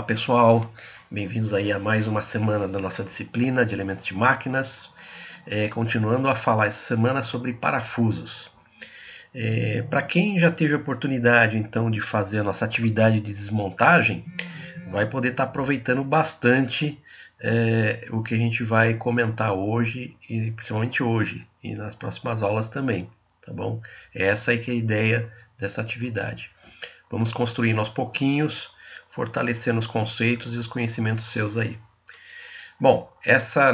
Olá pessoal, bem-vindos aí a mais uma semana da nossa disciplina de elementos de máquinas, continuando a falar essa semana sobre parafusos. Para quem já teve a oportunidade então de fazer a nossa atividade de desmontagem, vai poder estar aproveitando bastante o que a gente vai comentar hoje, e principalmente hoje e nas próximas aulas também, tá bom? Essa aí que é a ideia dessa atividade. Vamos construindo aos pouquinhos, fortalecendo os conceitos e os conhecimentos seus aí. Bom,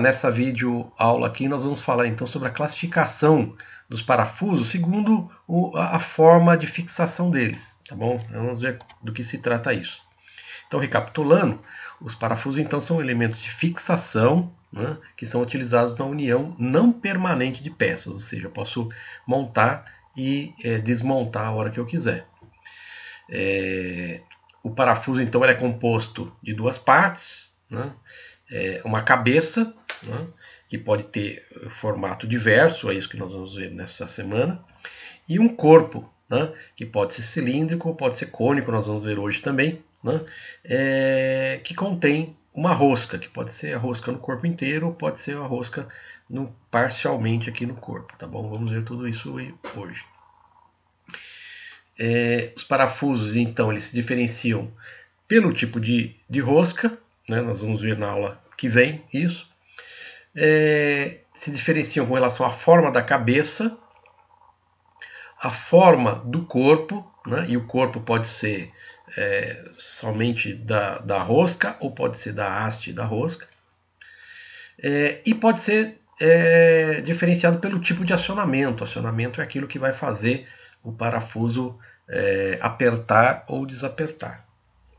nessa vídeo aula aqui nós vamos falar então sobre a classificação dos parafusos segundo a forma de fixação deles, tá bom? Vamos ver do que se trata isso. Então, recapitulando, os parafusos então são elementos de fixação, né, que são utilizados na união não permanente de peças, ou seja, eu posso montar e desmontar a hora que eu quiser. O parafuso então ele é composto de duas partes, né? Uma cabeça, né? Que pode ter formato diverso, é isso que nós vamos ver nessa semana, e um corpo, né? Que pode ser cilíndrico, pode ser cônico, nós vamos ver hoje também, né? Que contém uma rosca, que pode ser a rosca no corpo inteiro, ou pode ser a rosca parcialmente aqui no corpo, tá bom? Vamos ver tudo isso hoje. Os parafusos, então, eles se diferenciam pelo tipo de rosca, né? Nós vamos ver na aula que vem isso. Se diferenciam com relação à forma da cabeça, a forma do corpo, né? E o corpo pode ser somente da rosca, ou pode ser da haste da rosca. E pode ser diferenciado pelo tipo de acionamento. Acionamento é aquilo que vai fazer o parafuso apertar ou desapertar.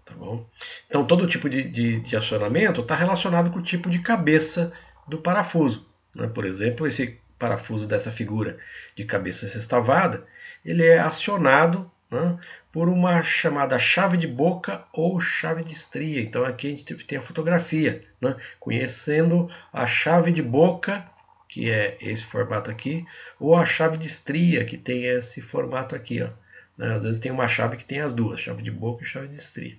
Tá bom? Então, todo tipo de acionamento está relacionado com o tipo de cabeça do parafuso, né? Por exemplo, esse parafuso dessa figura de cabeça sextavada, ele é acionado, né, por uma chamada chave de boca ou chave de estria. Então, aqui a gente tem a fotografia, né, conhecendo a chave de boca, que é esse formato aqui, ou a chave de estria, que tem esse formato aqui, ó. Às vezes tem uma chave que tem as duas, chave de boca e chave de estria.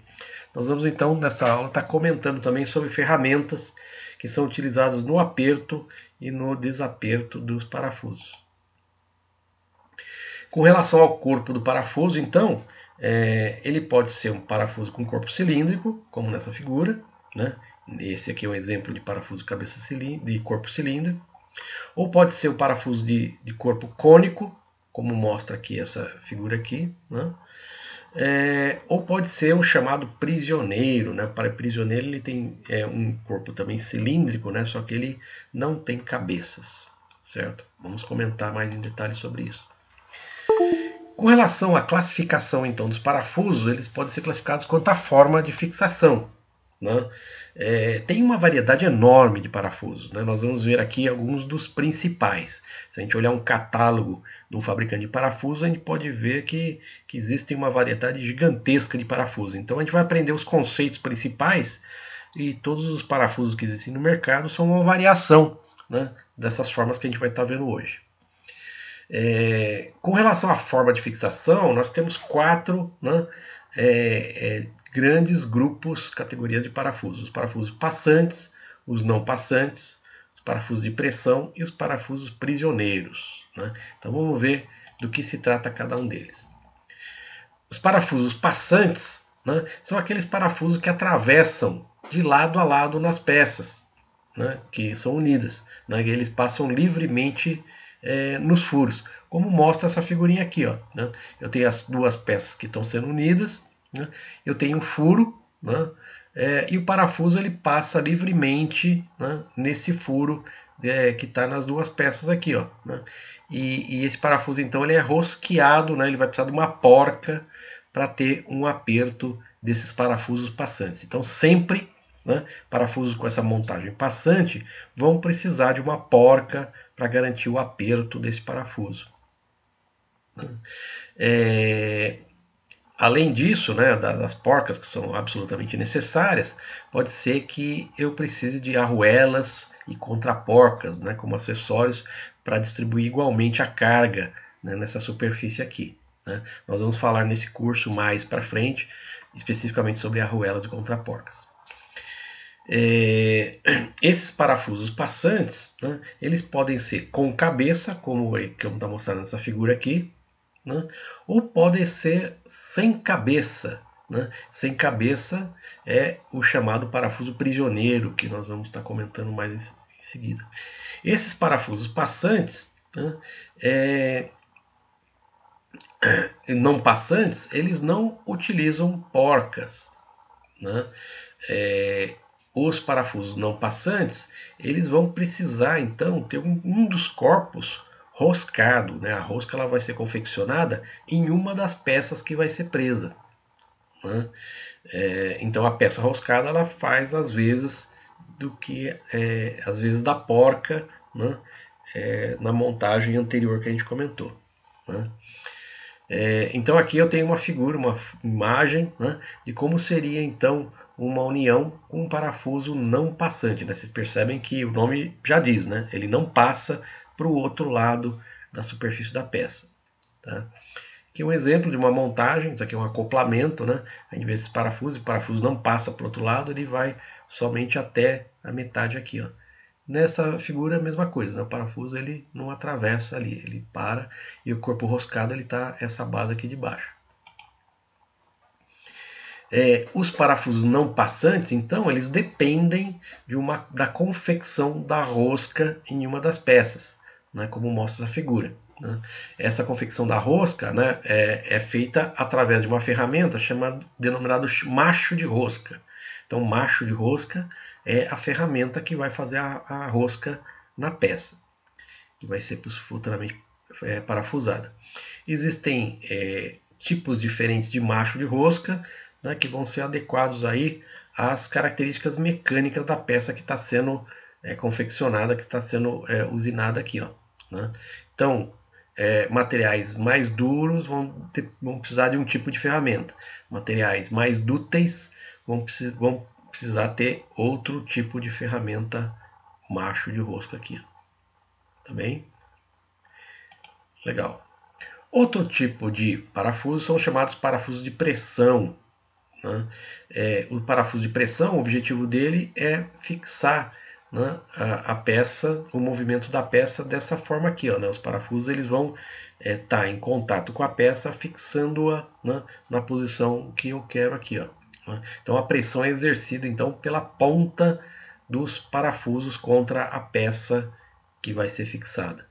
Nós vamos então, nessa aula, estar comentando também sobre ferramentas que são utilizadas no aperto e no desaperto dos parafusos. Com relação ao corpo do parafuso, então, ele pode ser um parafuso com corpo cilíndrico, como nessa figura, né? Esse aqui é um exemplo de parafuso de corpo cilíndrico. Ou pode ser um parafuso de corpo cônico, como mostra aqui essa figura aqui, né? Ou pode ser o chamado prisioneiro, né? Para prisioneiro ele tem um corpo também cilíndrico, né? Só que ele não tem cabeças, certo? Vamos comentar mais em detalhes sobre isso. Com relação à classificação então dos parafusos, eles podem ser classificados quanto à forma de fixação, né? Tem uma variedade enorme de parafusos, né? Nós vamos ver aqui alguns dos principais. Se a gente olhar um catálogo de um fabricante de parafusos, a gente pode ver que existem uma variedade gigantesca de parafusos. Então a gente vai aprender os conceitos principais, e todos os parafusos que existem no mercado são uma variação, né, dessas formas que a gente vai estar vendo hoje. Com relação à forma de fixação, nós temos quatro, né, grandes grupos, categorias de parafusos. Os parafusos passantes, os não passantes, os parafusos de pressão e os parafusos prisioneiros, né? Então vamos ver do que se trata cada um deles. Os parafusos passantes, né, são aqueles parafusos que atravessam de lado a lado nas peças, né, que são unidas, né? Eles passam livremente nos furos, como mostra essa figurinha aqui, ó, né? Eu tenho as duas peças que estão sendo unidas, né? Eu tenho um furo, né? E o parafuso ele passa livremente, né, nesse furo que está nas duas peças aqui, ó, né? E esse parafuso então ele é rosqueado, né? Ele vai precisar de uma porca para ter um aperto desses parafusos passantes. Então sempre, né, parafusos com essa montagem passante vão precisar de uma porca para garantir o aperto desse parafuso. Além disso, né, das porcas que são absolutamente necessárias, pode ser que eu precise de arruelas e contraporcas, né, como acessórios para distribuir igualmente a carga, né, nessa superfície aqui. né? Nós vamos falar nesse curso mais para frente, especificamente sobre arruelas e contraporcas. Esses parafusos passantes, né, eles podem ser com cabeça, como está mostrando nessa figura aqui, né, ou podem ser sem cabeça. Né? Sem cabeça é o chamado parafuso prisioneiro, que nós vamos estar comentando mais em seguida. Esses parafusos passantes, né, não passantes, eles não utilizam porcas. Né? Os parafusos não passantes, eles vão precisar então ter um dos corpos roscado, né? A rosca ela vai ser confeccionada em uma das peças que vai ser presa, né? Então a peça roscada ela faz às vezes às vezes da porca, né? Na montagem anterior que a gente comentou, né? Então aqui eu tenho uma figura, uma imagem, né, de como seria então uma união com um parafuso não passante, né? Vocês percebem que o nome já diz, né? Ele não passa para o outro lado da superfície da peça. Tá? Aqui um exemplo de uma montagem, isso aqui é um acoplamento, né? A gente vê esse parafuso, e o parafuso não passa para o outro lado, ele vai somente até a metade aqui, ó. Nessa figura a mesma coisa, né? O parafuso ele não atravessa ali, ele para e o corpo roscado ele está essa base aqui de baixo. Os parafusos não passantes, então, eles dependem da confecção da rosca em uma das peças, né? Como mostra a figura. Né? Essa confecção da rosca, né, é feita através de uma ferramenta denominada macho de rosca. Então, macho de rosca é a ferramenta que vai fazer a rosca na peça, que vai ser futuramente parafusada. Existem tipos diferentes de macho de rosca, né, que vão ser adequados aí às características mecânicas da peça que está sendo confeccionada, que está sendo usinada aqui. Ó, né? Então, materiais mais duros vão precisar de um tipo de ferramenta. Materiais mais dúteis vão precisar ter outro tipo de ferramenta macho de rosca aqui. Tá bem? Legal. Outro tipo de parafuso são chamados parafusos de pressão. Né? O parafuso de pressão, o objetivo dele é fixar, né, a peça, o movimento da peça dessa forma aqui. Ó, né? Os parafusos eles vão estar em contato com a peça, fixando-a, né, na posição que eu quero aqui. Ó, né? Então a pressão é exercida então pela ponta dos parafusos contra a peça que vai ser fixada.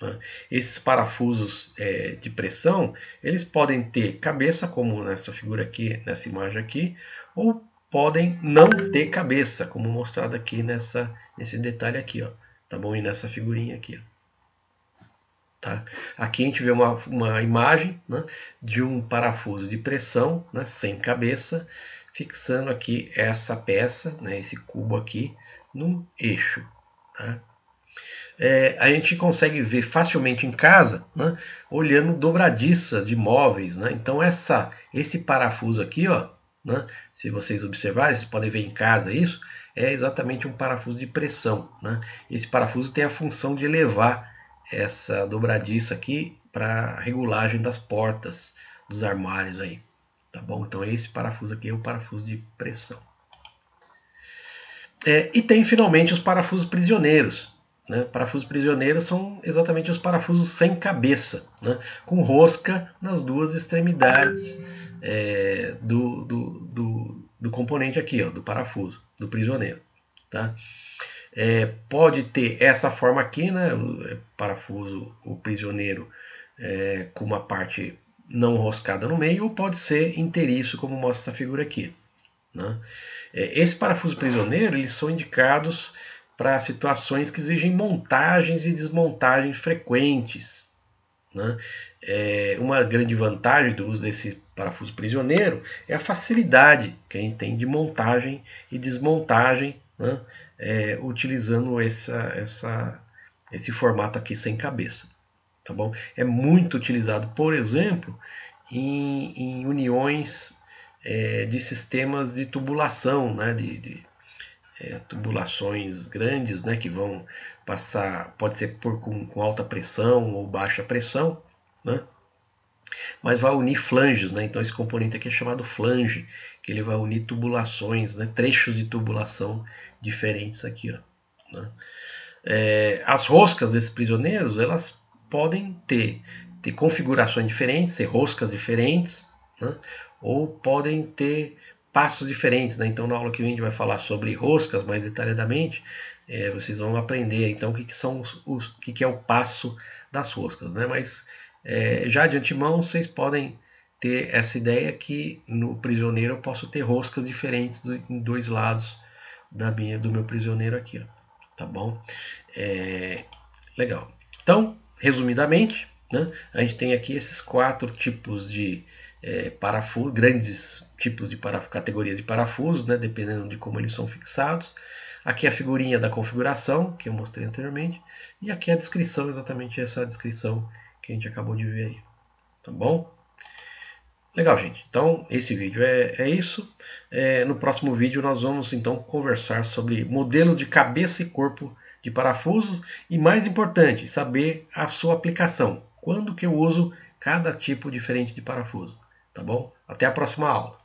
Né? Esses parafusos de pressão, eles podem ter cabeça, como nessa figura aqui, nessa imagem aqui, ou podem não ter cabeça, como mostrado aqui nesse detalhe aqui, ó, tá bom? E nessa figurinha aqui, ó. Tá? Aqui a gente vê uma imagem, né, de um parafuso de pressão, né, sem cabeça, fixando aqui essa peça, né, esse cubo aqui, no eixo. Tá? A gente consegue ver facilmente em casa, né, olhando dobradiças de móveis. Né? Então esse parafuso aqui, ó, né, se vocês observarem, vocês podem ver em casa isso, é exatamente um parafuso de pressão. Né? Esse parafuso tem a função de elevar essa dobradiça aqui para a regulagem das portas dos armários aí. Tá bom? Então esse parafuso aqui é o parafuso de pressão. E tem finalmente os parafusos prisioneiros. Né? Parafusos prisioneiros são exatamente os parafusos sem cabeça, né? Com rosca nas duas extremidades do componente aqui, ó, do parafuso, do prisioneiro. Tá? Pode ter essa forma aqui, né? O parafuso, o prisioneiro, com uma parte não roscada no meio, ou pode ser inteiriço, como mostra essa figura aqui. Né? Esse parafuso prisioneiro, eles são indicados para situações que exigem montagens e desmontagens frequentes. Né? Uma grande vantagem do uso desse parafuso prisioneiro é a facilidade que a gente tem de montagem e desmontagem, né? Utilizando esse formato aqui sem cabeça. Tá bom? É muito utilizado, por exemplo, em uniões de sistemas de tubulação, né? Tubulações grandes, né, que vão passar, pode ser com alta pressão ou baixa pressão, né? mas vai unir flanges, né? Então esse componente aqui é chamado flange, que ele vai unir tubulações, né? Trechos de tubulação diferentes aqui, ó, né? As roscas desses prisioneiros, elas podem ter configurações diferentes, ser roscas diferentes, né? Ou podem ter passos diferentes, né? Então na aula que vem a gente vai falar sobre roscas mais detalhadamente. Vocês vão aprender então o que é o passo das roscas, né? Mas já de antemão vocês podem ter essa ideia que no prisioneiro eu posso ter roscas diferentes em dois lados do meu prisioneiro aqui, ó. Tá bom? Legal. Então, resumidamente, né, a gente tem aqui esses 4 tipos de parafuso, grandes tipos de categorias de parafusos, né, dependendo de como eles são fixados. Aqui a figurinha da configuração, que eu mostrei anteriormente, e aqui a descrição, exatamente essa descrição que a gente acabou de ver aí. Tá bom? Legal, gente. Então, esse vídeo é isso. No próximo vídeo nós vamos então conversar sobre modelos de cabeça e corpo de parafusos e, mais importante, saber a sua aplicação. Quando que eu uso cada tipo diferente de parafuso. Tá bom? Até a próxima aula.